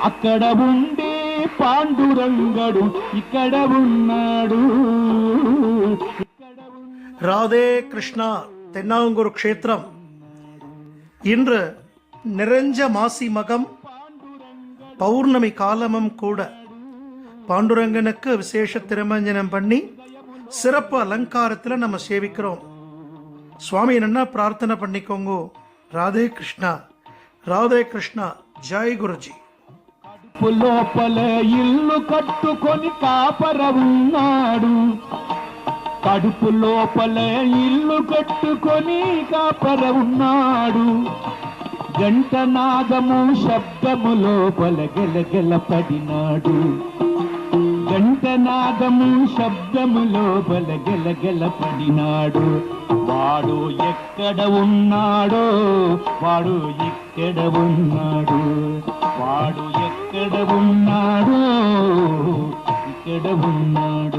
అక్కడ ఉండే పాండురంగడు ఇక్కడ ఉన్నాడు. ராதே கிருஷ்ணா. தென்னாங்கூர் க்ஷேத்திரம் இன்று நிறைஞ்ச மாசி மகம் பௌர்ணமி காலமும் கூட பாண்டுரங்கனுக்கு விசேஷ திருமஞ்சனம் பண்ணி சிறப்பு அலங்காரத்தில் நம்ம சேவிக்கிறோம். சுவாமி என்ன பிரார்த்தனை பண்ணிக்கோங்க. ராதே கிருஷ்ணா, ராதே கிருஷ்ணா. ஜெய் குருஜி. లోపల ఇల్లు కట్టుకొని కాపర ఉన్నాడు. కడుపు లోపల ఇల్లు కట్టుకొని కాపర ఉన్నాడు. గంటనాదము శబ్దము లోపల గెలగెల పడినాడు. గంటనాదము శబ్దము లోపల గెలగెల పడినాడు. వాడు ఎక్కడ ఉన్నాడో, వాడు ఎక్కడ ఉన్నాడు, వాడు ఎక్కడ ఉన్నాడో, ఇక్కడ ఉన్నాడు.